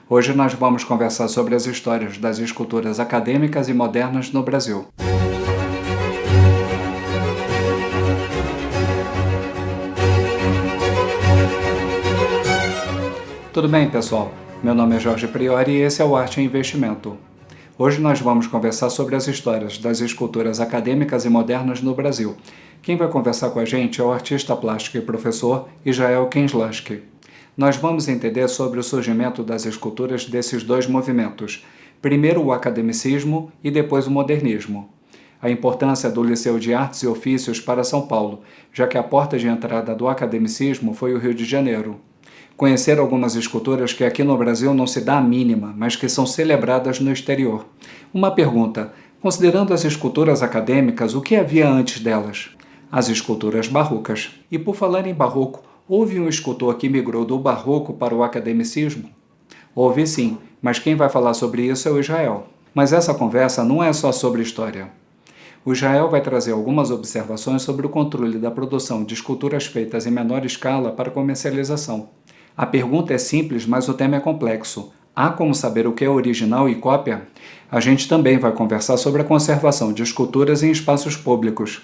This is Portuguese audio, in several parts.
Hoje nós vamos conversar sobre as histórias das esculturas acadêmicas e modernas no Brasil. Tudo bem, pessoal? Meu nome é Jorge Priori e esse é o Arte e Investimento. Hoje nós vamos conversar sobre as histórias das esculturas acadêmicas e modernas no Brasil. Quem vai conversar com a gente é o artista plástico e professor Israel Kinslaski. Nós vamos entender sobre o surgimento das esculturas desses dois movimentos, primeiro o academicismo e depois o modernismo. A importância do Liceu de Artes e Ofícios para São Paulo, já que a porta de entrada do academicismo foi o Rio de Janeiro. Conhecer algumas esculturas que aqui no Brasil não se dá a mínima, mas que são celebradas no exterior. Uma pergunta: considerando as esculturas acadêmicas, o que havia antes delas? As esculturas barrocas. E por falar em barroco, houve um escultor que migrou do barroco para o academicismo? Houve sim, mas quem vai falar sobre isso é o Israel. Mas essa conversa não é só sobre história. O Israel vai trazer algumas observações sobre o controle da produção de esculturas feitas em menor escala para comercialização. A pergunta é simples, mas o tema é complexo. Há como saber o que é original e cópia? A gente também vai conversar sobre a conservação de esculturas em espaços públicos.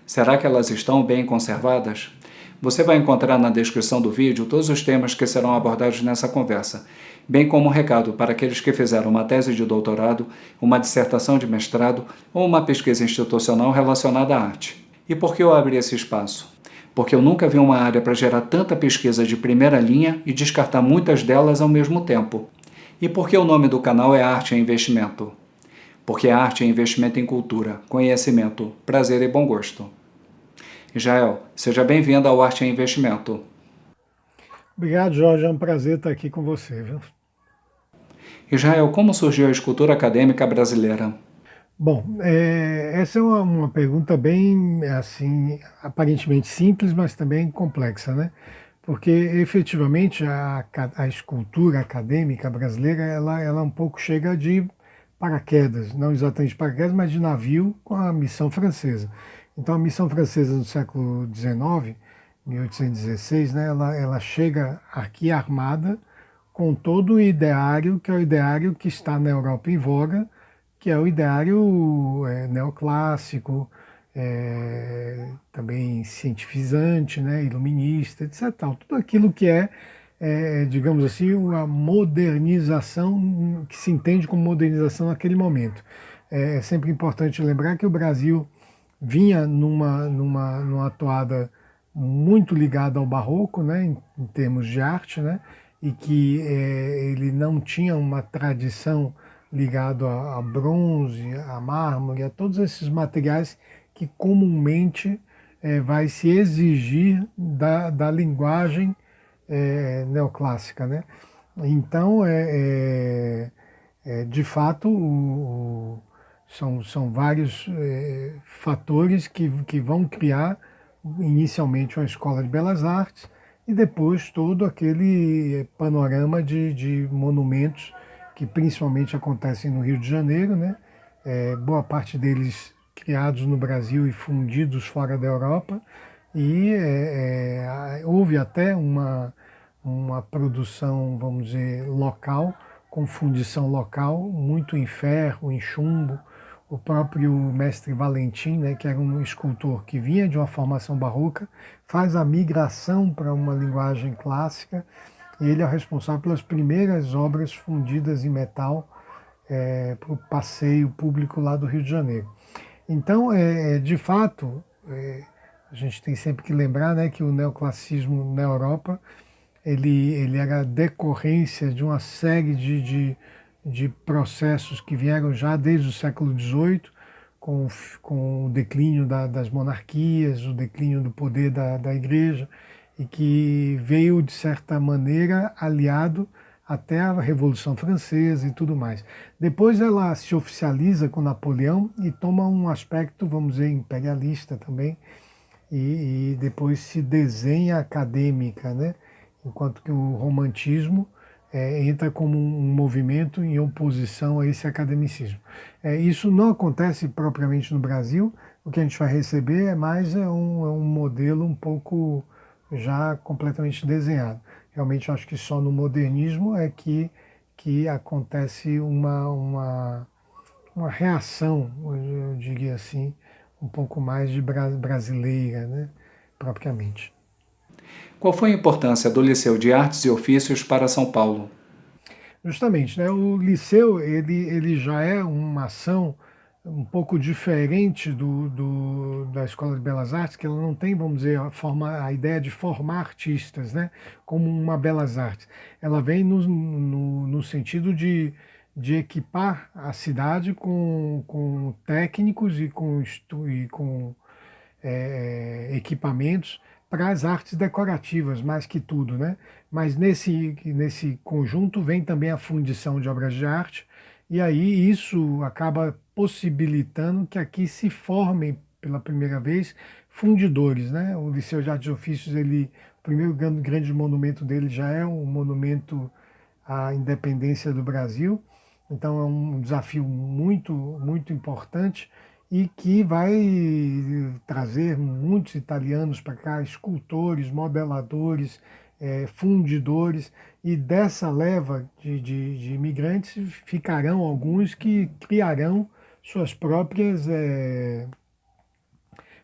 Será que elas estão bem conservadas? Você vai encontrar na descrição do vídeo todos os temas que serão abordados nessa conversa, bem como um recado para aqueles que fizeram uma tese de doutorado, uma dissertação de mestrado ou uma pesquisa institucional relacionada à arte. E por que eu abri esse espaço? Porque eu nunca vi uma área para gerar tanta pesquisa de primeira linha e descartar muitas delas ao mesmo tempo. E por que o nome do canal é Arte e Investimento? Porque arte é investimento em cultura, conhecimento, prazer e bom gosto. Israel, seja bem-vindo ao Arte e Investimento. Obrigado, Jorge. É um prazer estar aqui com você, viu? Israel, como surgiu a escultura acadêmica brasileira? Bom, essa é uma pergunta bem, assim, aparentemente simples, mas também complexa, né? Porque, efetivamente, a escultura acadêmica brasileira, ela um pouco chega de paraquedas, não exatamente de paraquedas, mas de navio com a missão francesa. Então, a missão francesa no século XIX, 1816, né, ela chega aqui armada com todo o ideário, que é o ideário que está na Europa em voga, que é o ideário neoclássico, também cientificizante, né, iluminista, etc. Tudo aquilo que digamos assim, a modernização, que se entende como modernização naquele momento. É sempre importante lembrar que o Brasil vinha numa toada muito ligada ao barroco, né, em termos de arte, né, e que ele não tinha uma tradição ligado a bronze, a mármore, a todos esses materiais que comumente vai se exigir da linguagem neoclássica, né? Então, de fato, são vários fatores que vão criar inicialmente uma escola de belas artes e depois todo aquele panorama de monumentos que principalmente acontecem no Rio de Janeiro, né? Boa parte deles criados no Brasil e fundidos fora da Europa, e houve até uma produção, vamos dizer, local, com fundição local, muito em ferro, em chumbo. O próprio mestre Valentim, né, que era um escultor que vinha de uma formação barroca, faz a migração para uma linguagem clássica, e ele é o responsável pelas primeiras obras fundidas em metal para o passeio público lá do Rio de Janeiro. Então, de fato, a gente tem sempre que lembrar, né, que o neoclassicismo na Europa ele era decorrência de uma série de processos que vieram já desde o século XVIII, com o declínio das monarquias, o declínio do poder da igreja, e que veio, de certa maneira, aliado até a Revolução Francesa e tudo mais. Depois ela se oficializa com Napoleão e toma um aspecto, vamos dizer, imperialista também, e depois se desenha acadêmica, né? Enquanto que o romantismo entra como um movimento em oposição a esse academicismo. Isso não acontece propriamente no Brasil, o que a gente vai receber é mais um modelo um pouco já completamente desenhado. Realmente acho que só no modernismo é que que acontece uma reação, eu diria assim, um pouco mais de brasileira, né, propriamente. Qual foi a importância do Liceu de Artes e Ofícios para São Paulo? Justamente, né? O liceu ele já é uma ação um pouco diferente da Escola de Belas Artes, que ela não tem, vamos dizer, a ideia de formar artistas, né? Como uma Belas Artes. Ela vem no sentido de equipar a cidade com técnicos e com equipamentos para as artes decorativas, mais que tudo, né? Mas nesse conjunto vem também a fundição de obras de arte, e aí isso acaba possibilitando que aqui se formem pela primeira vez fundidores, né? O Liceu de Artes e Ofícios, o primeiro grande monumento dele já é um monumento à independência do Brasil, então é um desafio muito importante e que vai trazer muitos italianos para cá, escultores, modeladores, fundidores, e dessa leva de imigrantes ficarão alguns que criarão suas próprias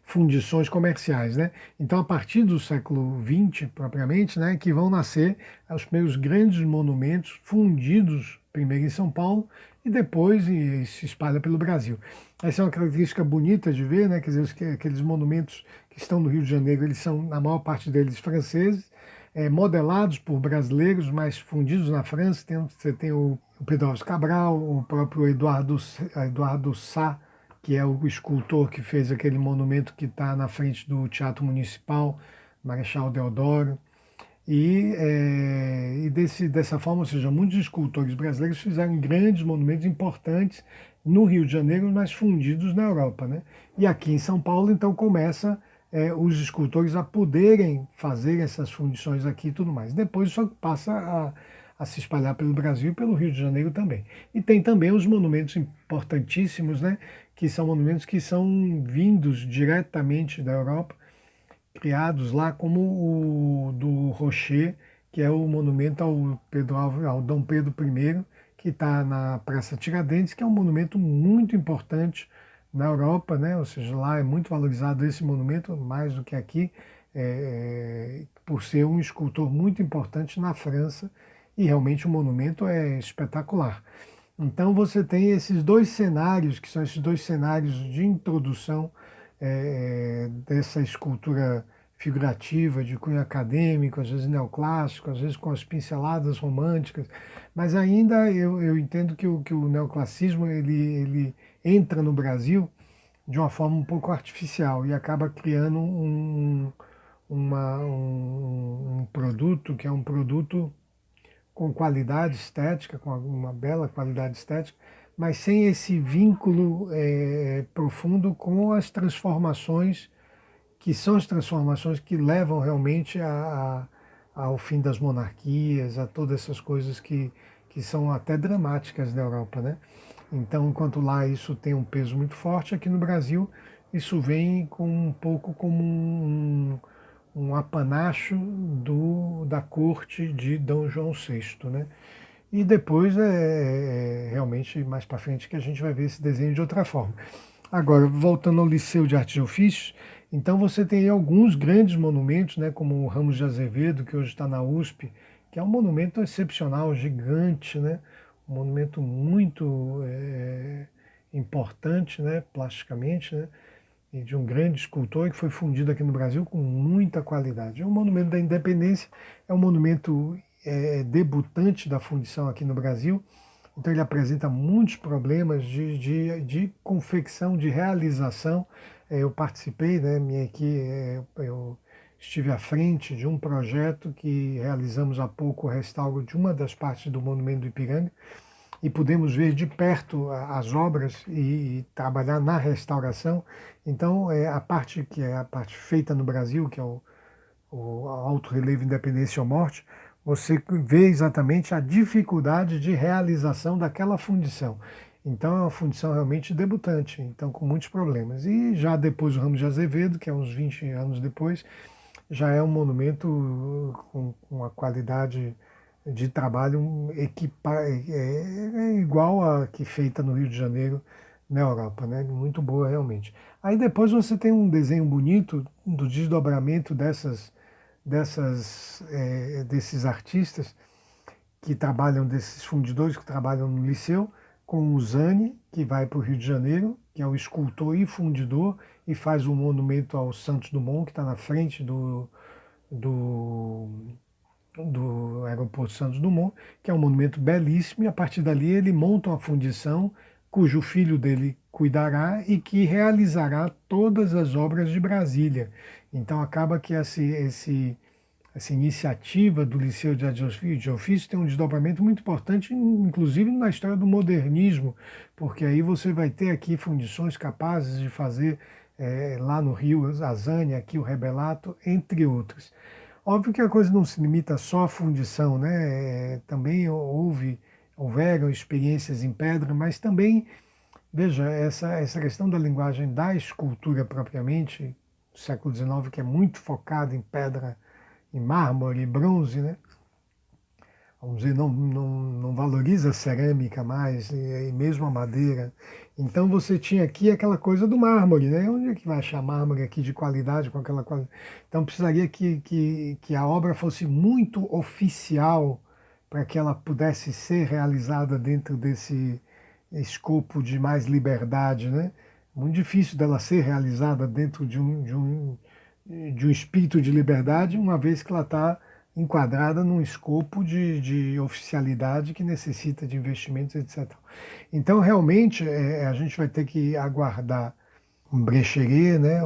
fundições comerciais, né? Então, a partir do século XX, propriamente, né, que vão nascer os primeiros grandes monumentos fundidos, primeiro em São Paulo e depois se espalha pelo Brasil. Essa é uma característica bonita de ver, né? Quer dizer, aqueles monumentos que estão no Rio de Janeiro, eles são, na maior parte deles, franceses, modelados por brasileiros, mas fundidos na França. Você tem o Pedro Álvares Cabral, o próprio Eduardo Sá, que é o escultor que fez aquele monumento que está na frente do Teatro Municipal, Marechal Deodoro. Dessa forma, ou seja, muitos escultores brasileiros fizeram grandes monumentos importantes no Rio de Janeiro, mas fundidos na Europa, né? E aqui em São Paulo, então, começa os escultores a poderem fazer essas fundições aqui e tudo mais. Depois isso passa a se espalhar pelo Brasil e pelo Rio de Janeiro também. E tem também os monumentos importantíssimos, né? Que são monumentos que são vindos diretamente da Europa, criados lá, como o do Rocher, que é o monumento ao Dom Pedro I, que está na Praça Tiradentes, que é um monumento muito importante na Europa, né? Ou seja, lá é muito valorizado esse monumento, mais do que aqui, por ser um escultor muito importante na França, e realmente o monumento é espetacular. Então você tem esses dois cenários, que são esses dois cenários de introdução dessa escultura figurativa, de cunho acadêmico, às vezes neoclássico, às vezes com as pinceladas românticas, mas ainda eu entendo que o neoclassicismo ele entra no Brasil de uma forma um pouco artificial e acaba criando um produto que é um produto com qualidade estética, com uma bela qualidade estética, mas sem esse vínculo profundo com as transformações, que são as transformações que levam realmente ao fim das monarquias, a todas essas coisas que são até dramáticas na Europa, né? Então, enquanto lá isso tem um peso muito forte, aqui no Brasil isso vem com um pouco como um apanacho da corte de Dom João VI, né? E depois realmente mais para frente que a gente vai ver esse desenho de outra forma. Agora, voltando ao Liceu de Artes e Ofícios, então você tem aí alguns grandes monumentos, né, como o Ramos de Azevedo, que hoje está na USP, que é um monumento excepcional, gigante, né? Um monumento muito importante, né, plasticamente, né? E de um grande escultor que foi fundido aqui no Brasil com muita qualidade. O Monumento da Independência é um monumento debutante da fundição aqui no Brasil, então ele apresenta muitos problemas de confecção, de realização. Eu participei, né, eu estive à frente de um projeto que realizamos há pouco o restauro de uma das partes do Monumento do Ipiranga, e pudemos ver de perto as obras e trabalhar na restauração. Então, a parte que é a parte feita no Brasil, que é o alto relevo Independência ou Morte, você vê exatamente a dificuldade de realização daquela fundição. Então, é uma fundição realmente debutante, então com muitos problemas. E já depois o Ramos de Azevedo, que é uns 20 anos depois, já é um monumento com uma qualidade de trabalho é igual a que feita no Rio de Janeiro, na Europa, né? Muito boa realmente. Aí depois você tem um desenho bonito do desdobramento desses artistas que trabalham, desses fundidores que trabalham no Liceu, com o Zani, que vai para o Rio de Janeiro, que é o escultor e fundidor, e faz um monumento ao Santos Dumont, que está na frente do, do aeroporto Santos Dumont, que é um monumento belíssimo, e a partir dali ele monta uma fundição cujo filho dele cuidará e que realizará todas as obras de Brasília. Então acaba que essa iniciativa do Liceu de Ofício tem um desdobramento muito importante, inclusive na história do modernismo, porque aí você vai ter aqui fundições capazes de fazer lá no Rio a Zânia, aqui o Rebelato, entre outros. Óbvio que a coisa não se limita só à fundição, né? Também houveram experiências em pedra, mas também, veja, essa questão da linguagem da escultura propriamente, do século XIX, que é muito focada em pedra, em mármore, em bronze, né? Vamos dizer, não valoriza a cerâmica mais, e mesmo a madeira. Então você tinha aqui aquela coisa do mármore, né? Onde é que vai achar mármore aqui de qualidade com aquela qualidade? Então precisaria que a obra fosse muito oficial para que ela pudesse ser realizada dentro desse escopo de mais liberdade, né? Muito difícil dela ser realizada dentro de um espírito de liberdade, uma vez que ela está enquadrada num escopo de oficialidade que necessita de investimentos, etc. Então, realmente, a gente vai ter que aguardar um Brecheret, né,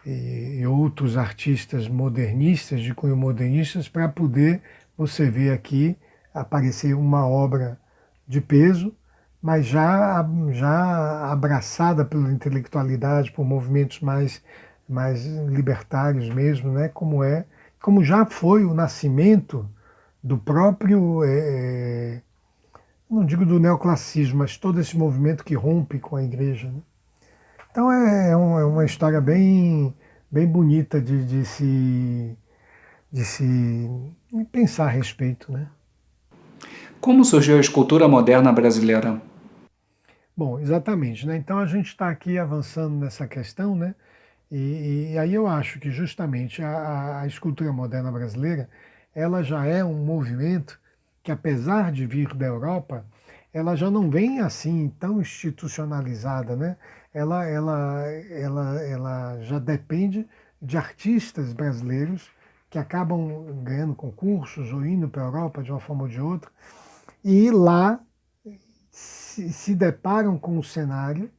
e outros artistas modernistas, de cunho modernistas, para poder você ver aqui aparecer uma obra de peso, mas já abraçada pela intelectualidade, por movimentos mais libertários mesmo, né, como já foi o nascimento do próprio, não digo do neoclassicismo, mas todo esse movimento que rompe com a igreja, né? Então é uma história bem bonita de se pensar a respeito, né? Como surgiu a escultura moderna brasileira? Bom, exatamente, né? Então a gente está aqui avançando nessa questão, né? E aí eu acho que justamente a escultura moderna brasileira, ela já é um movimento que, apesar de vir da Europa, ela já não vem assim tão institucionalizada, né? Ela já depende de artistas brasileiros que acabam ganhando concursos ou indo para a Europa de uma forma ou de outra, e lá se deparam com o cenário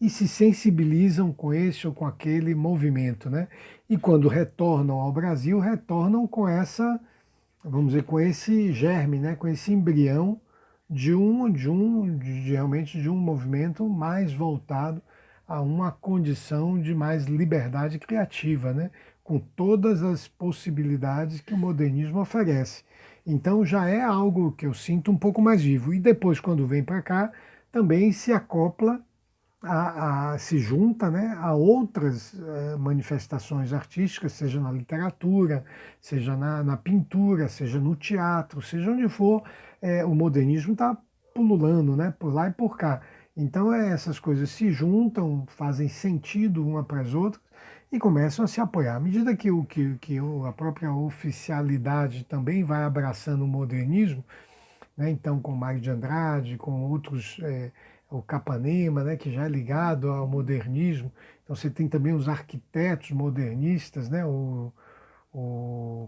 e se sensibilizam com esse ou com aquele movimento, né? E quando retornam ao Brasil, retornam com vamos dizer, com esse germe, né? Com esse embrião realmente de um movimento mais voltado a uma condição de mais liberdade criativa, né? Com todas as possibilidades que o modernismo oferece. Então já é algo que eu sinto um pouco mais vivo. E depois, quando vem para cá, também se acopla, se junta, né, a outras manifestações artísticas, seja na literatura, seja na pintura, seja no teatro, seja onde for, o modernismo está pululando, né, por lá e por cá. Então essas coisas se juntam, fazem sentido uma para as outras e começam a se apoiar. À medida a própria oficialidade também vai abraçando o modernismo, né? Então com Mário de Andrade, com outros, o Capanema, né, que já é ligado ao modernismo. Então você tem também os arquitetos modernistas, né, o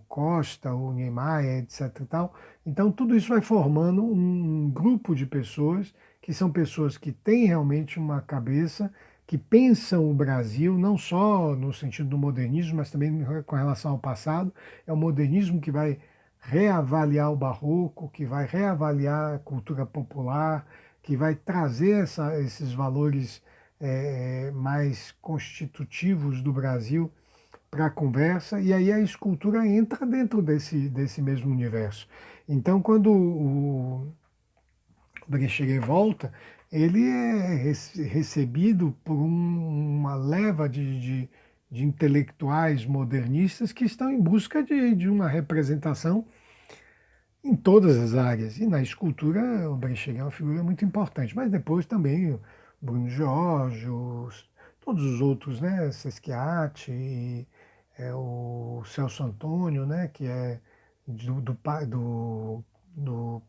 Costa, o Niemeyer, etc. E tal. Então tudo isso vai formando um grupo de pessoas que são pessoas que têm realmente uma cabeça, que pensam o Brasil não só no sentido do modernismo, mas também com relação ao passado. É o modernismo que vai reavaliar o barroco, que vai reavaliar a cultura popular, que vai trazer esses valores mais constitutivos do Brasil para a conversa, e aí a escultura entra dentro desse mesmo universo. Então, quando o Brecheret volta, ele é recebido por uma leva de intelectuais modernistas que estão em busca de uma representação em todas as áreas. E na escultura, o Brecheret é uma figura muito importante, mas depois também o Bruno Jorge, todos os outros, né? Sesquiati, o Celso Antônio, né? Que é do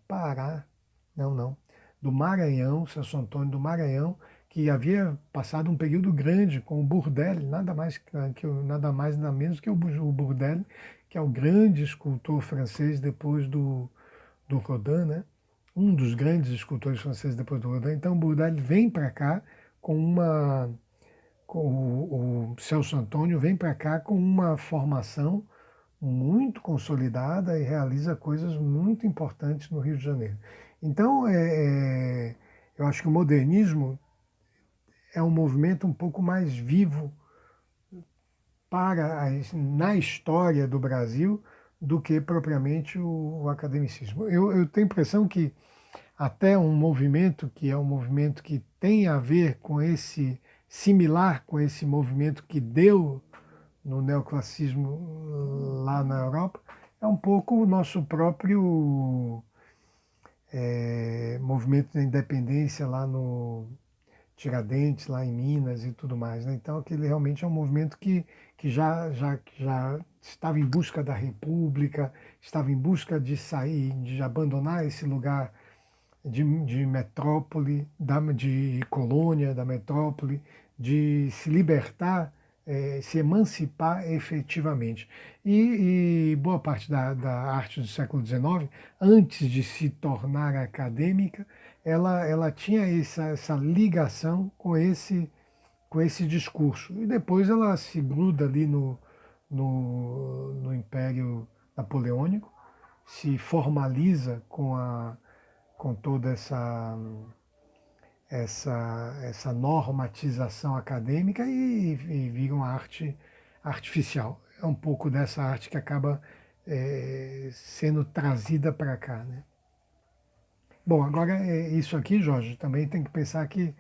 Pará, não, do Maranhão, Celso Antônio do Maranhão, que havia passado um período grande com o Bourdelle, nada mais nada menos que o Bourdelle, que é o grande escultor francês depois do Rodin, né? Um dos grandes escultores franceses depois do Rodin. Então, o Bourdelle vem para cá com uma. O Celso Antônio vem para cá com uma formação muito consolidada e realiza coisas muito importantes no Rio de Janeiro. Então, eu acho que o modernismo é um movimento um pouco mais vivo na história do Brasil do que propriamente o academicismo. Eu tenho a impressão que até um movimento que é um movimento que tem a ver com similar com esse movimento que deu no neoclassicismo lá na Europa, é um pouco o nosso próprio movimento da independência lá no Tiradentes, lá em Minas e tudo mais. Né? Então, aquele realmente é um movimento que já estava em busca da república, estava em busca de sair, de abandonar esse lugar de metrópole, de colônia da metrópole, de se libertar, se emancipar efetivamente. E boa parte da arte do século XIX, antes de se tornar acadêmica, ela tinha essa ligação com esse discurso. E depois ela se gruda ali no Império Napoleônico, se formaliza com toda essa normatização acadêmica e vira uma arte artificial. É um pouco dessa arte que acaba sendo trazida para cá. Né? Bom, agora isso aqui, Jorge, também tem que pensar que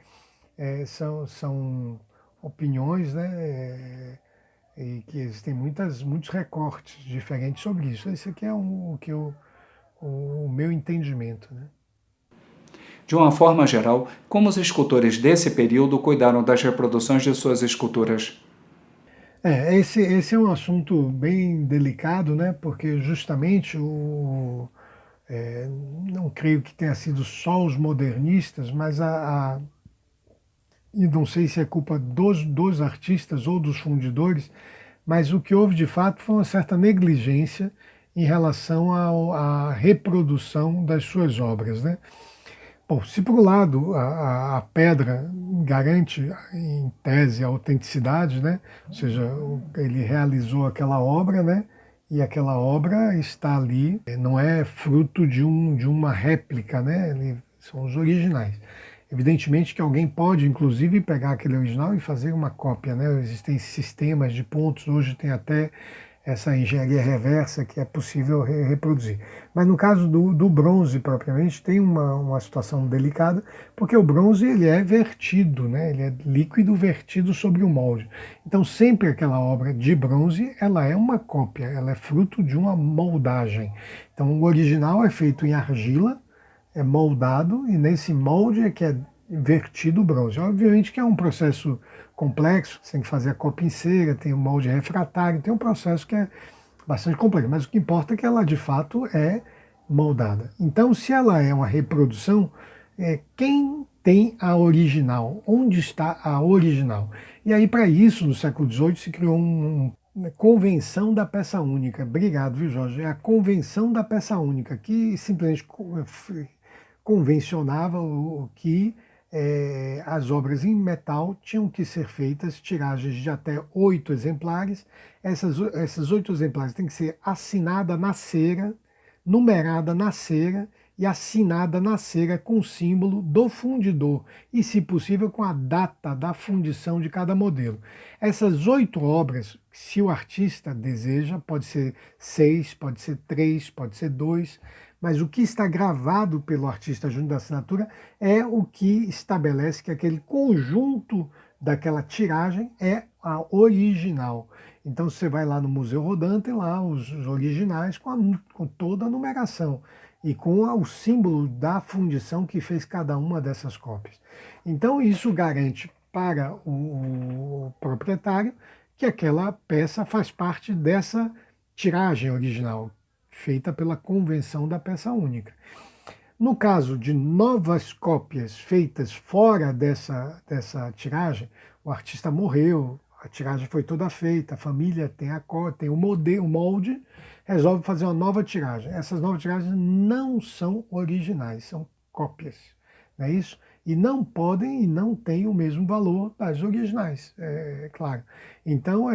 são opiniões, né? E que existem muitos recortes diferentes sobre isso. Esse aqui é o meu entendimento. Né? De uma forma geral, como os escultores desse período cuidaram das reproduções de suas esculturas? Esse é um assunto bem delicado, né? Porque justamente não creio que tenha sido só os modernistas, mas e não sei se é culpa dos artistas ou dos fundidores, mas o que houve de fato foi uma certa negligência em relação à reprodução das suas obras, né? Bom, se por um lado a pedra garante, em tese, a autenticidade, né? Ou seja, ele realizou aquela obra, né? E aquela obra está ali, não é fruto de uma réplica, né? São os originais. Evidentemente que alguém pode, inclusive, pegar aquele original e fazer uma cópia, né? Existem sistemas de pontos, hoje tem até essa engenharia reversa que é possível reproduzir. Mas no caso do bronze propriamente tem uma situação delicada, porque o bronze ele é vertido, né? Ele é líquido vertido sobre o molde. Então sempre aquela obra de bronze ela é uma cópia, ela é fruto de uma moldagem. Então o original é feito em argila, é moldado e nesse molde é que é vertido o bronze. Obviamente que é um processo complexo, você tem que fazer a cópia em cera, tem o molde refratário, tem um processo que é bastante complexo, mas o que importa é que ela de fato é moldada. Então, se ela é uma reprodução, quem tem a original? Onde está a original? E aí, para isso, no século XVIII, se criou uma convenção da peça única. Obrigado, viu, Jorge? É a convenção da peça única, que simplesmente convencionava o que as obras em metal tinham que ser feitas, tiragens de até 8 exemplares. Essas 8 exemplares têm que ser assinada na cera, numerada na cera e assinada na cera com o símbolo do fundidor e, se possível, com a data da fundição de cada modelo. Essas 8 obras, se o artista deseja, pode ser 6, pode ser 3, pode ser 2, mas o que está gravado pelo artista junto da assinatura é o que estabelece que aquele conjunto daquela tiragem é a original. Então você vai lá no Museu Rodin, tem lá os originais com toda a numeração. e com o símbolo da fundição que fez cada uma dessas cópias. Então isso garante para o proprietário que aquela peça faz parte dessa tiragem original, feita pela convenção da peça única. No caso de novas cópias feitas fora dessa tiragem, o artista morreu, a tiragem foi toda feita, a família tem a cópia, tem o molde, resolve fazer uma nova tiragem. Essas novas tiragens não são originais, são cópias, não é isso? E não podem e não têm o mesmo valor das originais, é claro. Então,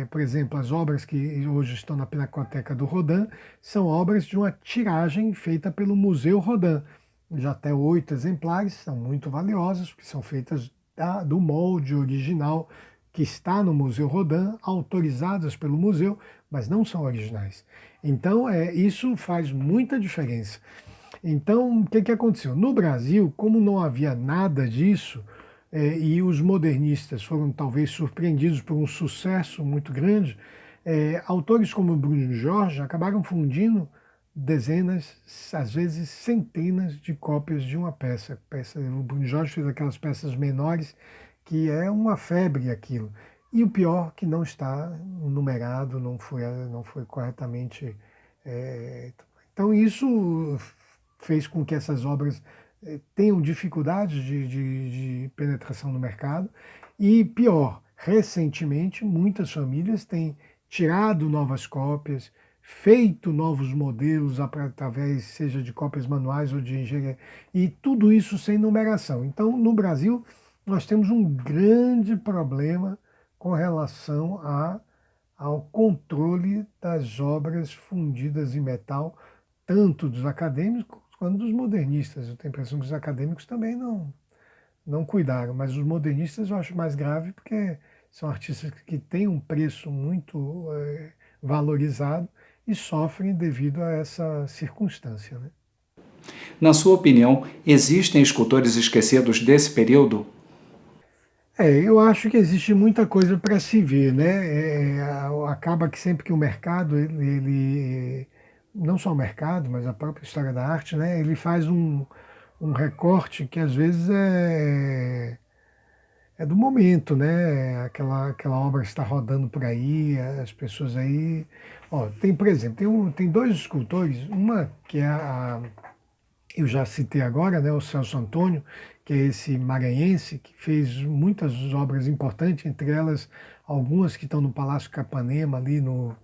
por exemplo, as obras que hoje estão na Pinacoteca do Rodin são obras de uma tiragem feita pelo Museu Rodin. Já até 8 exemplares, são muito valiosas, porque são feitas do molde original que está no Museu Rodin, autorizadas pelo museu, mas não são originais. Então, isso faz muita diferença. Então, o que aconteceu? No Brasil, como não havia nada disso, e os modernistas foram talvez surpreendidos por um sucesso muito grande, autores como Bruno Jorge acabaram fundindo dezenas, às vezes centenas de cópias de uma peça. O Bruno Jorge fez aquelas peças menores, que é uma febre aquilo. E o pior, que não está numerado, não foi corretamente. Então isso fez com que essas obras tenham dificuldades de penetração no mercado. E pior, recentemente, muitas famílias têm tirado novas cópias, feito novos modelos através, seja de cópias manuais ou de engenharia, e tudo isso sem numeração. Então, no Brasil, nós temos um grande problema com relação ao controle das obras fundidas em metal, tanto dos acadêmicos quanto dos modernistas. Eu tenho a impressão que os acadêmicos também não cuidaram, mas os modernistas eu acho mais grave porque são artistas que têm um preço muito valorizado e sofrem devido a essa circunstância, né? Na sua opinião, existem escultores esquecidos desse período? Eu acho que existe muita coisa para se ver, né? Acaba que sempre que o mercado, não só o mercado, mas a própria história da arte, né? Ele faz um recorte que às vezes é do momento, né? Aquela obra está rodando por aí, as pessoas aí. Ó, por exemplo, tem dois escultores, uma que é eu já citei agora, né, o Celso Antônio, que é esse maranhense, que fez muitas obras importantes, entre elas algumas que estão no Palácio Capanema, ali no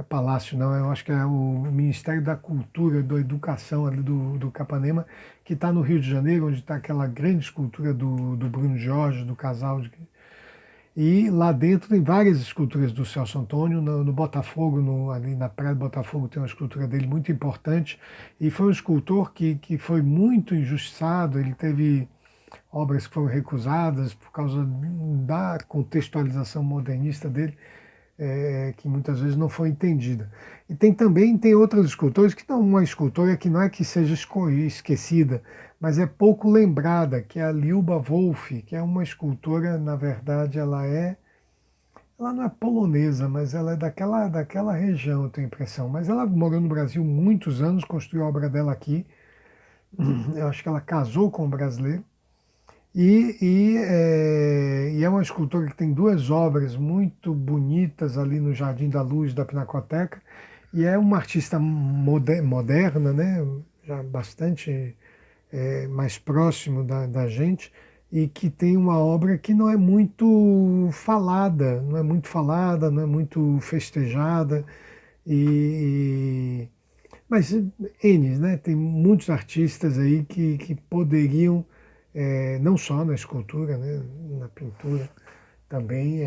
Palácio, não, eu acho que é o Ministério da Cultura, da Educação ali do Capanema, que está no Rio de Janeiro, onde está aquela grande escultura do Bruno Jorge, do casal e lá dentro tem várias esculturas do Celso Antônio, no Botafogo, ali na Praia do Botafogo tem uma escultura dele muito importante, e foi um escultor que foi muito injustiçado, ele teve obras que foram recusadas por causa da contextualização modernista dele, que muitas vezes não foi entendida. E tem outros escultores que não, uma escultora que não é que seja esquecida, mas é pouco lembrada, que é a Liuba Wolf, que é uma escultora, na verdade, ela não é polonesa, mas ela é daquela região, eu tenho a impressão. Mas ela morou no Brasil muitos anos, construiu a obra dela aqui. Eu acho que ela casou com um brasileiro. E é uma escultora que tem duas obras muito bonitas ali no Jardim da Luz da Pinacoteca. E é uma artista moderna, né? Já bastante mais próximo da gente, e que tem uma obra que não é muito falada, não é muito festejada, mas N, né? Tem muitos artistas aí que poderiam, não só na escultura, né? Na pintura, também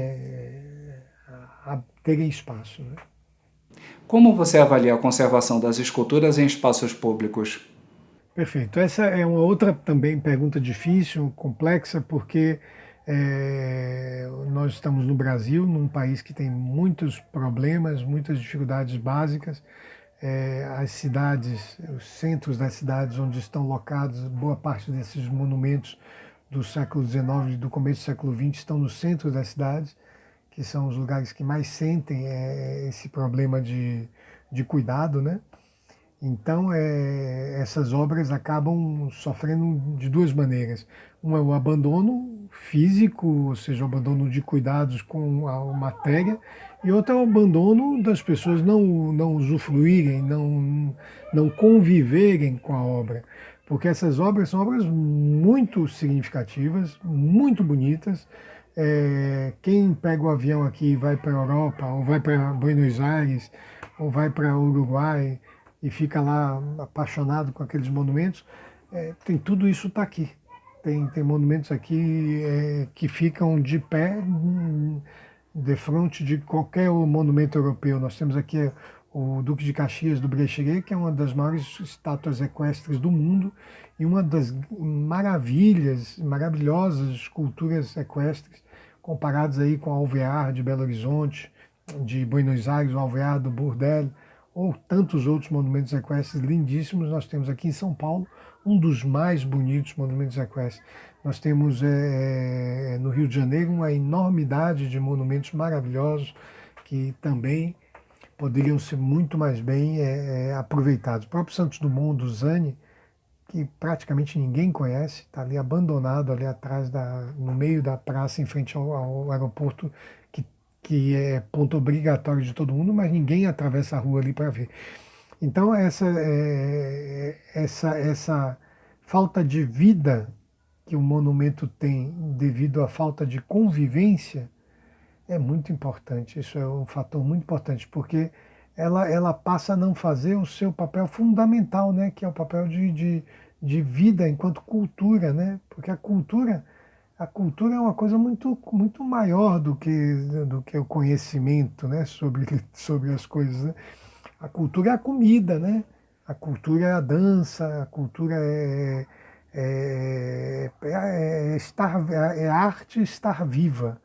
terem espaço, né? Como você avalia a conservação das esculturas em espaços públicos? Perfeito. Essa é uma outra também pergunta difícil, complexa, porque nós estamos no Brasil, num país que tem muitos problemas, muitas dificuldades básicas. As cidades, os centros das cidades onde estão locados, boa parte desses monumentos do século XIX e do começo do século XX estão no centro das cidades, que são os lugares que mais sentem esse problema de cuidado, né? Então, essas obras acabam sofrendo de duas maneiras. Uma é o abandono físico, ou seja, o abandono de cuidados com a matéria, e outra é o abandono das pessoas não usufruírem, não conviverem com a obra. Porque essas obras são obras muito significativas, muito bonitas. Quem pega o avião aqui e vai para a Europa, ou vai para Buenos Aires, ou vai para o Uruguai, e fica lá apaixonado com aqueles monumentos, tem tudo isso está aqui. Tem monumentos aqui que ficam de pé de frente de qualquer monumento europeu. Nós temos aqui o Duque de Caxias do Brecheret, que é uma das maiores estátuas equestres do mundo e uma das maravilhosas esculturas equestres, comparadas aí com o Alvear de Belo Horizonte, de Buenos Aires, o Alvear do Burdel, ou tantos outros monumentos equestres lindíssimos. Nós temos aqui em São Paulo um dos mais bonitos monumentos equestres. Nós temos no Rio de Janeiro uma enormidade de monumentos maravilhosos que também poderiam ser muito mais bem aproveitados. O próprio Santos Dumont do Zani, que praticamente ninguém conhece, está ali abandonado ali atrás, no meio da praça, em frente ao aeroporto, que é ponto obrigatório de todo mundo, mas ninguém atravessa a rua ali para ver. Então, essa falta de vida que o monumento tem devido à falta de convivência é muito importante. Isso é um fator muito importante, porque ela passa a não fazer o seu papel fundamental, né, que é o papel de vida enquanto cultura, né? Porque a cultura é uma coisa muito, muito maior do que o conhecimento, né, sobre as coisas, né? A cultura é a comida, né? A cultura é a dança, a cultura é a arte estar viva.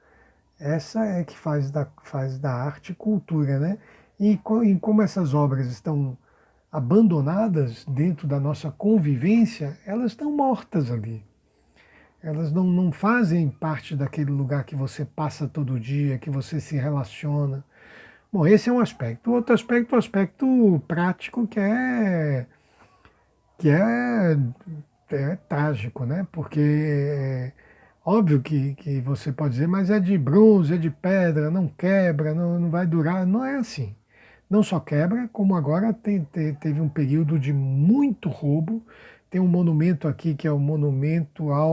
Essa é que faz da arte cultura, né? E como essas obras estão abandonadas dentro da nossa convivência, elas estão mortas ali. Elas não fazem parte daquele lugar que você passa todo dia, que você se relaciona. Bom, esse é um aspecto. O outro aspecto é o aspecto prático, que é trágico, né? Porque óbvio que você pode dizer, mas é de bronze, é de pedra, não quebra, não vai durar. Não é assim. Não só quebra, como agora teve um período de muito roubo. Tem um monumento aqui que é o monumento à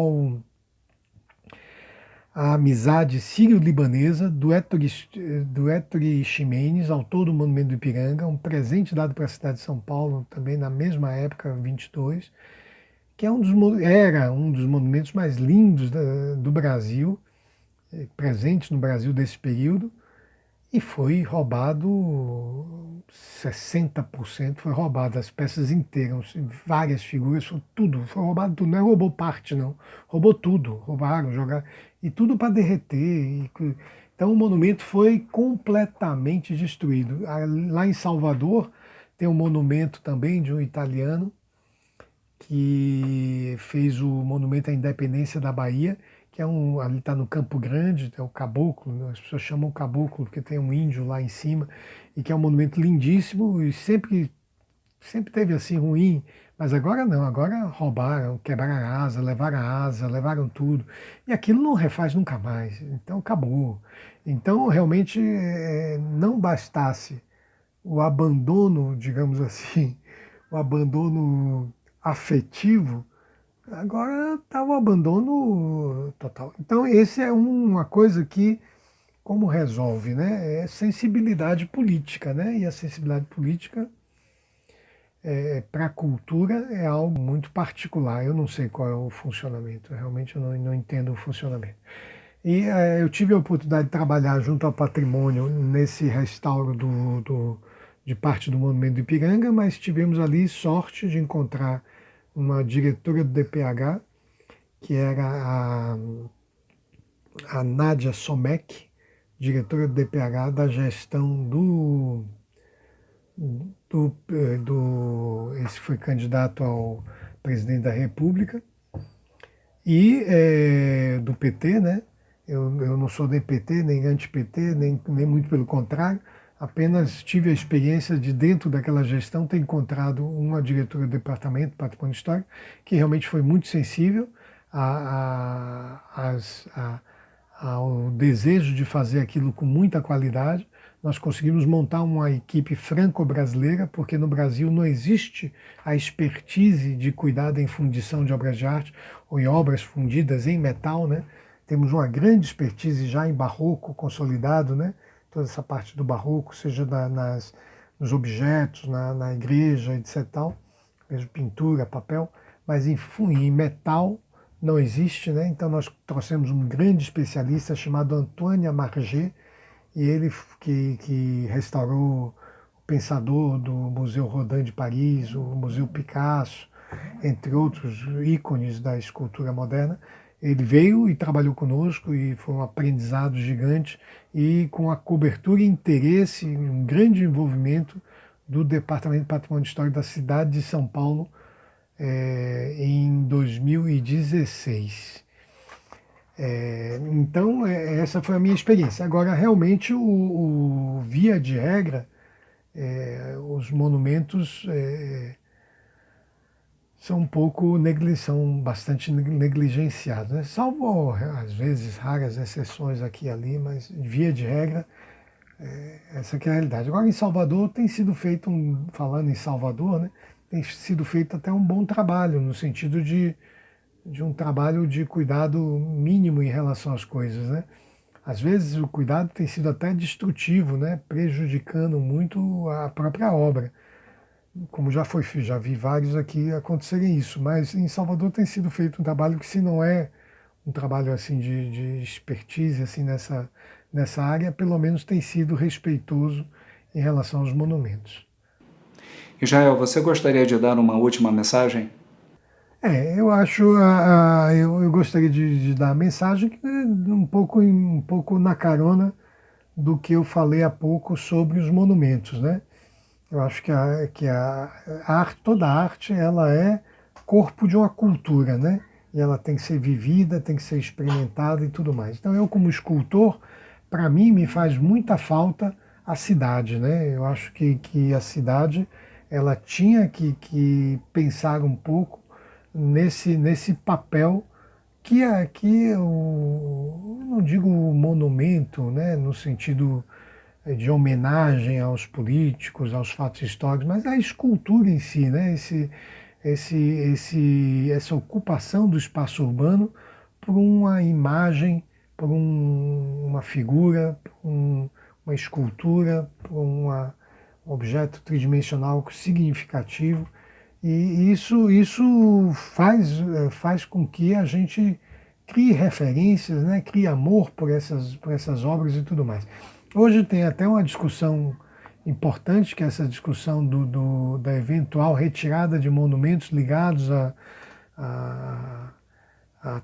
amizade sírio-libanesa do Ettore Ximenes, autor do Monumento do Ipiranga, um presente dado para a cidade de São Paulo também na mesma época, 22, que era um dos monumentos mais lindos do Brasil, presentes no Brasil desse período. E foi roubado 60%, foi roubado as peças inteiras, várias figuras, foi roubado tudo, não é roubou parte não, roubou tudo, roubaram, jogaram, e tudo para derreter. Então o monumento foi completamente destruído. Lá em Salvador tem um monumento também de um italiano que fez o Monumento à Independência da Bahia, que ali está no Campo Grande, é o Caboclo, né? As pessoas chamam Caboclo porque tem um índio lá em cima, e que é um monumento lindíssimo, e sempre teve assim ruim, mas agora não, agora roubaram, quebraram a asa, levaram tudo, e aquilo não refaz nunca mais, então acabou. Então realmente não bastasse o abandono, digamos assim, o abandono afetivo, agora está o abandono total. Então, esse é uma coisa que, como resolve, né? É sensibilidade política, né? E a sensibilidade política para a cultura é algo muito particular. Eu não sei qual é o funcionamento, realmente eu não entendo o funcionamento. E eu tive a oportunidade de trabalhar junto ao patrimônio nesse restauro de parte do Monumento do Ipiranga, mas tivemos ali sorte de encontrar uma diretora do DPH, que era a Nádia Somek, diretora do DPH da gestão esse foi candidato ao presidente da República, e do PT, né? Eu não sou nem PT, nem anti-PT, nem muito pelo contrário, apenas tive a experiência de, dentro daquela gestão, ter encontrado uma diretora do Departamento de Patrimônio Histórico que realmente foi muito sensível ao desejo de fazer aquilo com muita qualidade. Nós conseguimos montar uma equipe franco-brasileira, porque no Brasil não existe a expertise de cuidado em fundição de obras de arte ou em obras fundidas em metal, né? Temos uma grande expertise já em barroco consolidado, né? Toda essa parte do barroco, seja nos objetos, na igreja, etc. Tal, mesmo pintura, papel, mas em metal não existe, né? Então nós trouxemos um grande especialista chamado Antoine Amargé, e ele que restaurou o Pensador do Museu Rodin de Paris, o Museu Picasso, entre outros ícones da escultura moderna. Ele veio e trabalhou conosco e foi um aprendizado gigante, e com a cobertura e interesse, um grande envolvimento do Departamento de Patrimônio Histórico da cidade de São Paulo em 2016. Então, essa foi a minha experiência. Agora, realmente, via de regra, os monumentos são bastante negligenciados, né? Salvo, às vezes, raras exceções aqui e ali, mas, via de regra, essa que é a realidade. Agora, em Salvador, tem sido feito, falando em Salvador, né, tem sido feito até um bom trabalho, no sentido de um trabalho de cuidado mínimo em relação às coisas, né? Às vezes o cuidado tem sido até destrutivo, né? Prejudicando muito a própria obra. Como já vi vários aqui acontecerem isso, mas em Salvador tem sido feito um trabalho que, se não é um trabalho assim de expertise assim nessa área, pelo menos tem sido respeitoso em relação aos monumentos. Israel, você gostaria de dar uma última mensagem? Eu acho, eu gostaria de dar a mensagem que um pouco na carona do que eu falei há pouco sobre os monumentos, né? Eu acho que a arte, toda arte, ela é corpo de uma cultura, né? E ela tem que ser vivida, tem que ser experimentada e tudo mais. Então, eu, como escultor, para mim, me faz muita falta a cidade, né? Eu acho que a cidade, ela tinha que pensar um pouco nesse papel que eu não digo monumento, né, no sentido de homenagem aos políticos, aos fatos históricos, mas a escultura em si, né, essa ocupação do espaço urbano por uma imagem, por uma figura, por uma escultura, por um objeto tridimensional significativo. E isso faz com que a gente crie referências, né? Crie amor por essas obras e tudo mais. Hoje tem até uma discussão importante, que é essa discussão da eventual retirada de monumentos ligados a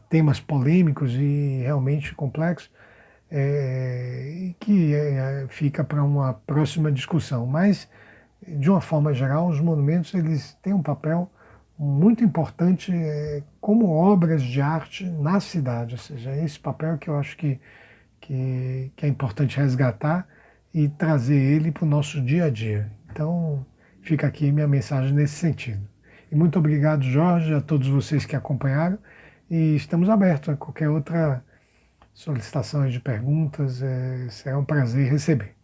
temas polêmicos e realmente complexos, que fica para uma próxima discussão. Mas, de uma forma geral, os monumentos eles têm um papel muito importante como obras de arte na cidade. Ou seja, esse papel que eu acho que é importante resgatar e trazer ele para o nosso dia a dia. Então, fica aqui minha mensagem nesse sentido. E muito obrigado, Jorge, a todos vocês que acompanharam, e estamos abertos a qualquer outra solicitação de perguntas. Será um prazer receber.